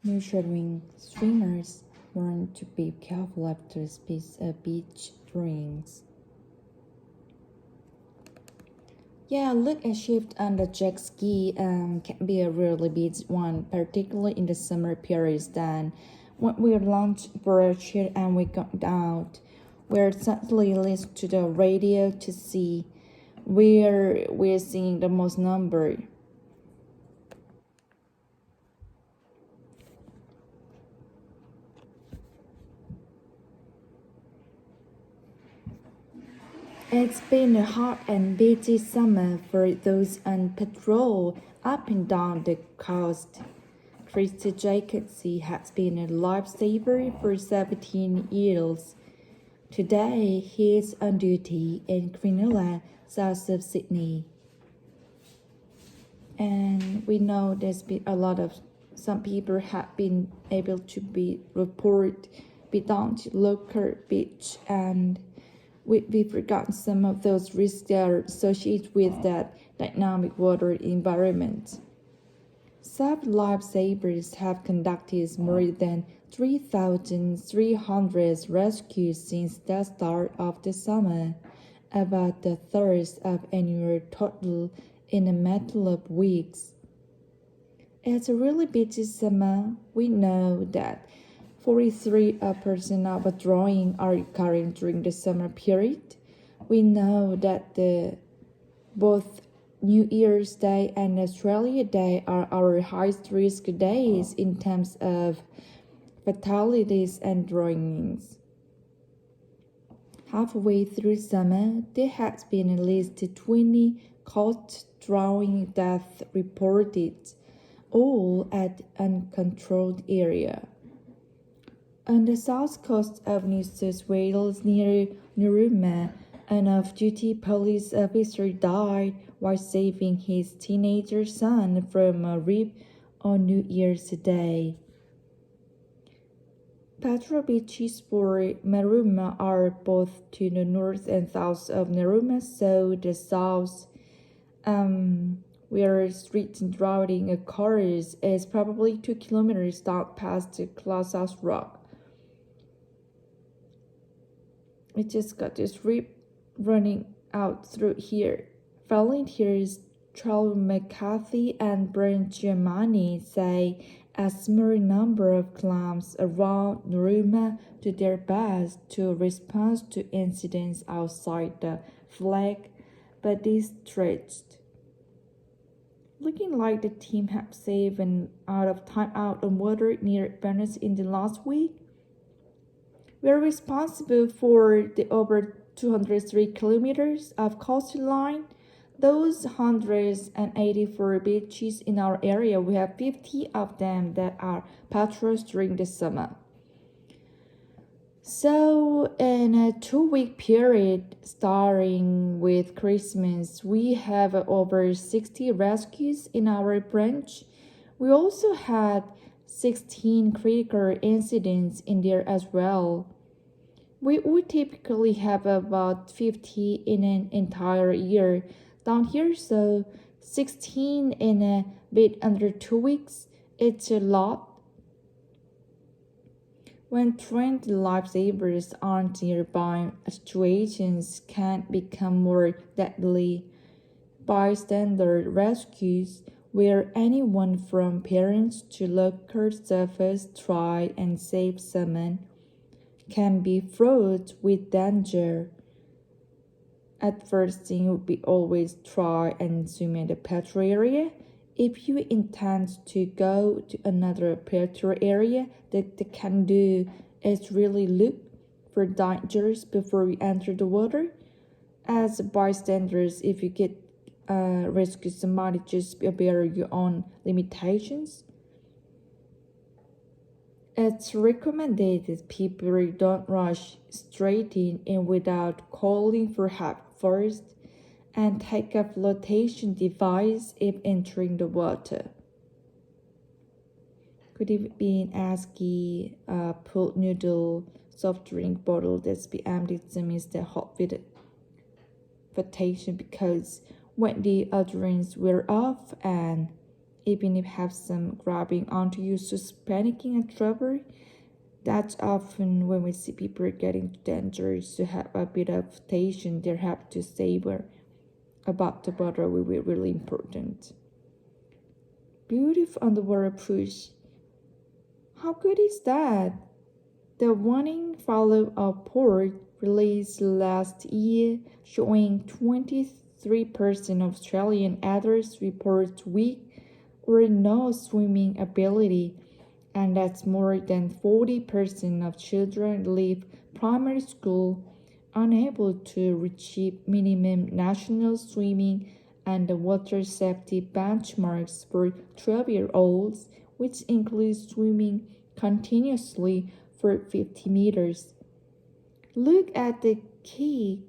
Nurturing swimmers learn to be careful after beach drinks. Yeah, look, a shift on the jet ski can be a really big one, particularly in the summer periods. Then, when we launched for a trip and we got out, we're suddenly listening to the radio to see where we're seeing the most number. It's been a hot and busy summer for those on patrol up and down the coast. Christy Jacobsy has been a lifesaver for 17 years. Today, he is on duty in Cronulla, south of Sydney. And we know there's been a lot of some people have been able to be down to local beach, and we've forgotten some of those risks that are associated with that dynamic water environment. Sub lifesavers have conducted more than 3,300 rescues since the start of the summer, about a third of annual total in a matter of weeks. It's a really busy summer. We know that 43% of drawings are occurring during the summer period. We know that both New Year's Day and Australia Day are our highest risk days in terms of fatalities and drawings. Halfway through summer, there has been at least 20 coast drowning deaths reported, all at uncontrolled area. On the south coast of New South Wales near Narooma, an off-duty police officer died while saving his teenager son from a rip on New Year's Day. Patrol beaches for Narooma are both to the north and south of Narooma, so the south, where street drowning occurs, is probably 2 kilometers down past Glasshouse Rock. We just got this rip running out through here. Volunteers Charles McCarthy and Brent Giamani say a small number of climbs around Narooma do their best to respond to incidents outside the flag, but is stretched. Looking like the team have saved an out of time out on water near Venice in the last week. We're responsible for the over 203 kilometers of coastline. Those 184 beaches in our area, we have 50 of them that are patrols during the summer. So in a 2-week period starting with Christmas, we have over 60 rescues in our branch. We also had 16 critical incidents in there as well. We would typically have about 50 in an entire year down here, so 16 in a bit under 2 weeks, it's a lot. When trained lifesavers aren't nearby, situations can become more deadly. Bystander rescues, where anyone from parents to local surface try and save someone, can be fraught with danger. At first thing would be always try and swim in the patrol area. If you intend to go to another patrol area, that they can do is really look for dangers before you enter the water. As bystanders, if you get rescue somebody, just be aware of your own limitations. It's recommended that people don't rush straight in without calling for help first, and take a flotation device if entering the water. Could it be an ASCII pool noodle soft drink bottle that's be emptied to miss the hot with flotation, because when the utterance wear off and even if have some grabbing onto you, just panicking and trouble. That's often when we see people getting into danger to have a bit of attention they have to savor about the water will be really important. Beautiful underwater push. How good is that? The warning followed a report released last year showing 23% of Australian adults report weak or no swimming ability, and that's more than 40% of children leave primary school unable to achieve minimum national swimming and water safety benchmarks for 12-year-olds, which includes swimming continuously for 50 meters. Look at the key.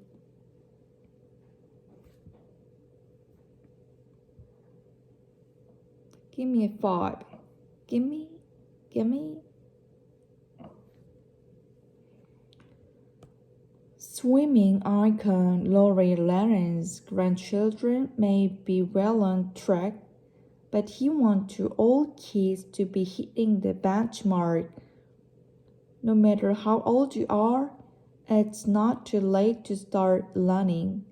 Give me a 5. Give me. Swimming icon Laurie Laren's grandchildren may be well on track, but he wants all kids to be hitting the benchmark. No matter how old you are, it's not too late to start learning,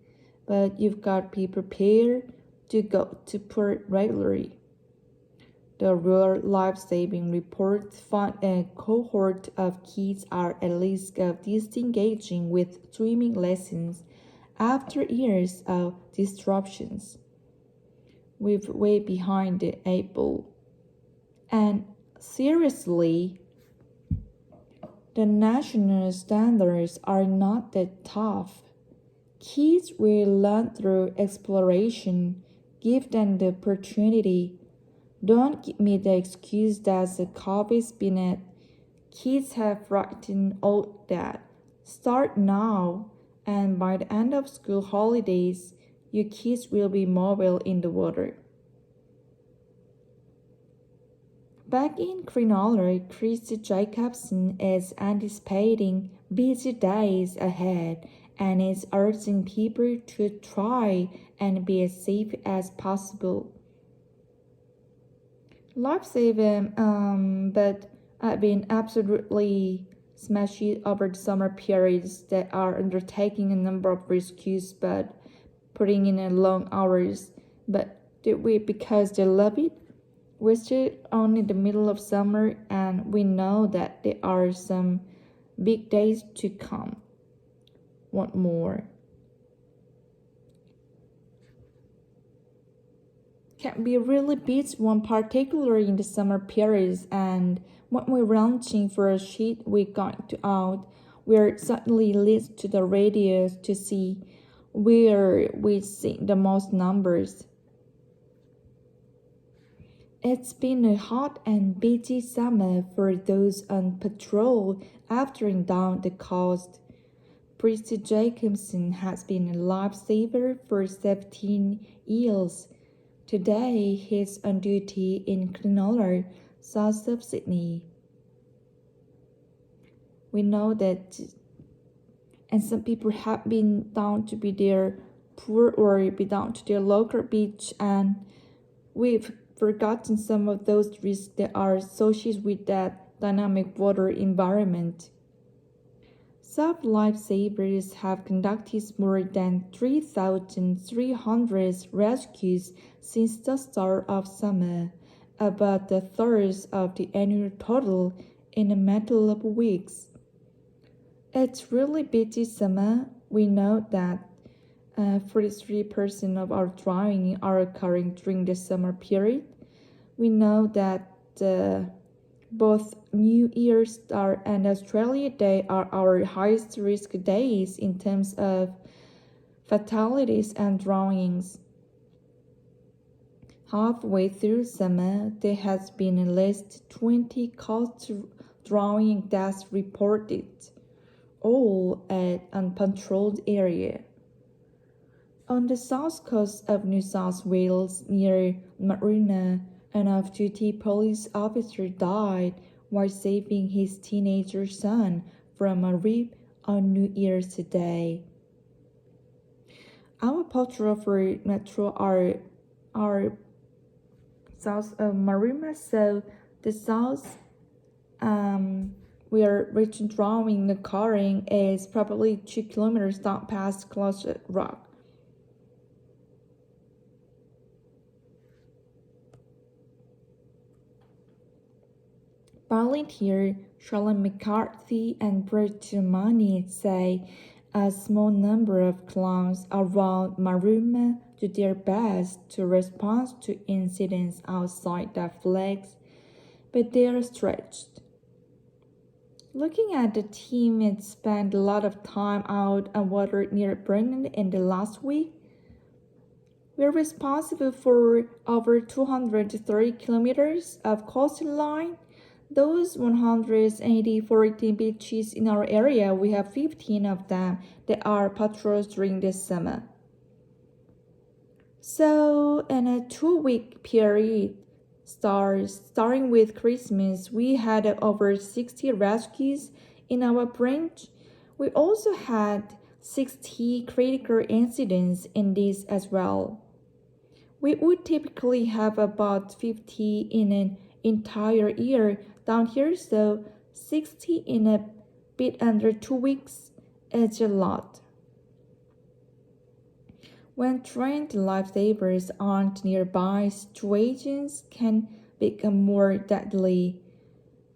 but you've got to be prepared to go to port regularly. The World Life-Saving Report found a cohort of kids are at risk of disengaging with swimming lessons after years of disruptions. We're way behind the 8 ball. And seriously, the national standards are not that tough. Kids will learn through exploration. Give them the opportunity. Don't give me the excuse that the COVID's been it. Kids have forgotten all that. Start now, and by the end of school holidays, your kids will be mobile in the water. Back in Grenoble, Christy Jacobson is anticipating busy days ahead and is urging people to try and be as safe as possible. Lifesaving, but I've been absolutely smashed over the summer periods that are undertaking a number of rescues but putting in a long hours. But do we because they love it? We're still only in the middle of summer and we know that there are some big days to come. Want more? Can be really busy one particularly in the summer periods, and when we're launching for a sheet we're going to out, we're suddenly list to the radios to see where we see the most numbers. It's been a hot and busy summer for those on patrol after down the coast. Christy Jacobson has been a lifesaver for 17 years. Today, he's on duty in Grenoble, south of Sydney. We know that, and some people have been down to be their poor or be down to their local beach, and we've forgotten some of those risks that are associated with that dynamic water environment. Some lifesavers have conducted more than 3,300 rescues since the start of summer, about a third of the annual total in a matter of weeks. It's really busy summer. We know that 43% of our drowning are occurring during the summer period. We know that both New Year's and Australia Day are our highest risk days in terms of fatalities and drownings. Halfway through summer, there has been at least 20 coastal drowning deaths reported, all at uncontrolled area. On the south coast of New South Wales, near Marina, an off-duty police officer died while saving his teenager son from a reef on New Year's Day. Our patrol for Metro are south of Marima, so the south where Richard drawing the carring is probably 2 kilometers down past Closet Rock. Volunteer Charlotte McCarthy and Brett Germani say a small number of clowns around Maruma do their best to respond to incidents outside their flags, but they are stretched. Looking at the team, it spent a lot of time out on water near Brennan in the last week. We're responsible for over 230 kilometers of coastline. Those 180 beaches in our area, we have 15 of them that are patrols during the summer. So, in a 2-week period, starting with Christmas, we had over 60 rescues in our branch. We also had 60 critical incidents in this as well. We would typically have about 50 in an entire year down here, so 60 in a bit under 2 weeks is a lot. When trained lifesavers aren't nearby, situations can become more deadly.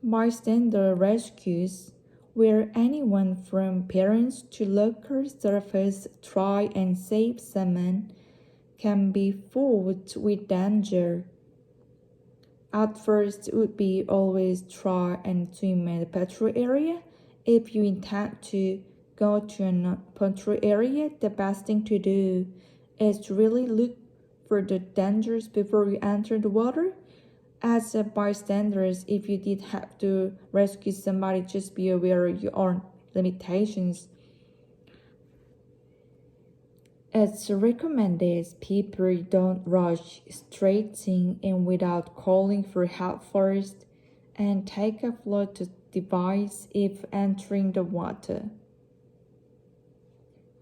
Bystander rescues, where anyone from parents to local surfers try and save someone, can be fraught with danger. At first, it would be always try and swim in the patrol area. If you intend to go to a patrol area, the best thing to do is to really look for the dangers before you enter the water. As a bystanders, if you did have to rescue somebody, just be aware of your own limitations. It's recommended people don't rush straight in without calling for help first, and take a float device if entering the water.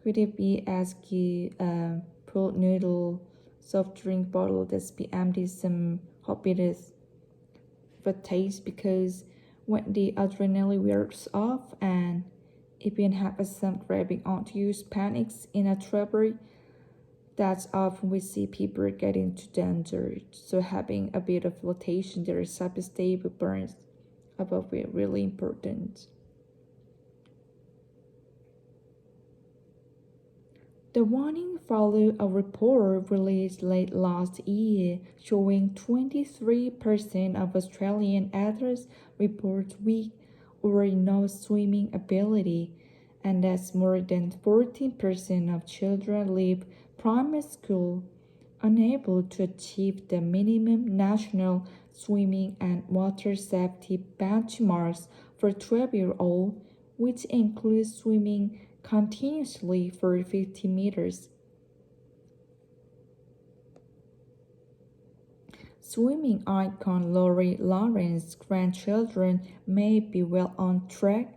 Could it be ask you a pool noodle soft drink bottle that's be empty some hobbits for taste, because when the adrenaline wears off and if you have some grabbing onto you panics in a trouble, that's often we see people get into danger. So having a bit of flotation there is stable burns above it really important. The warning followed a report released late last year showing 23% of Australian adults report weak or no swimming ability, and that's more than 14% of children leave primary school unable to achieve the minimum national swimming and water safety benchmarks for 12-year-olds, which includes swimming continuously for 50 meters. Swimming icon Lori Lawrence's grandchildren may be well on track,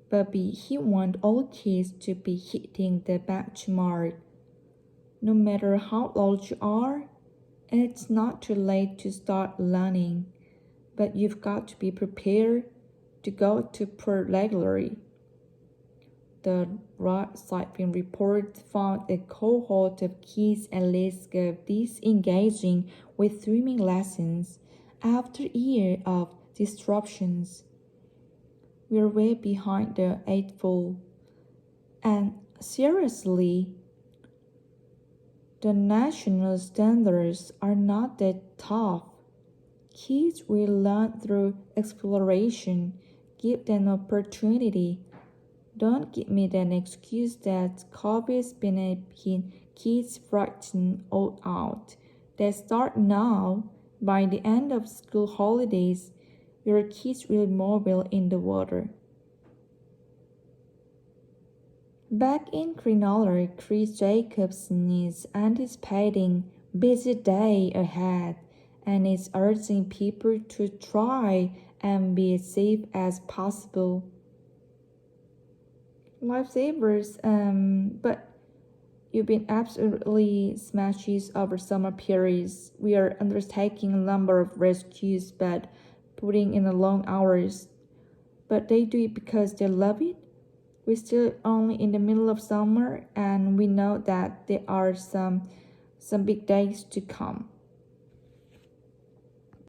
but he wants all kids to be hitting the benchmark. No matter how old you are, it's not too late to start learning, but you've got to be prepared to go to pool regularly. The Rod Cycling report found a cohort of kids at risk of disengaging with swimming lessons after a year of disruptions. We're way behind the 8 ball. And seriously, the national standards are not that tough. Kids will learn through exploration. Give them opportunity. Don't give me an excuse that COVID's been making kids frightened all out. They start now. By the end of school holidays, your kids will be mobile in the water. Back in Grenoble, Chris Jacobson is anticipating busy day ahead and is urging people to try and be as safe as possible. Lifesavers, but You've been absolutely smashes over summer periods. We are undertaking a number of rescues, but putting in the long hours. But they do it because they love it. We're still only in the middle of summer, and we know that there are some big days to come.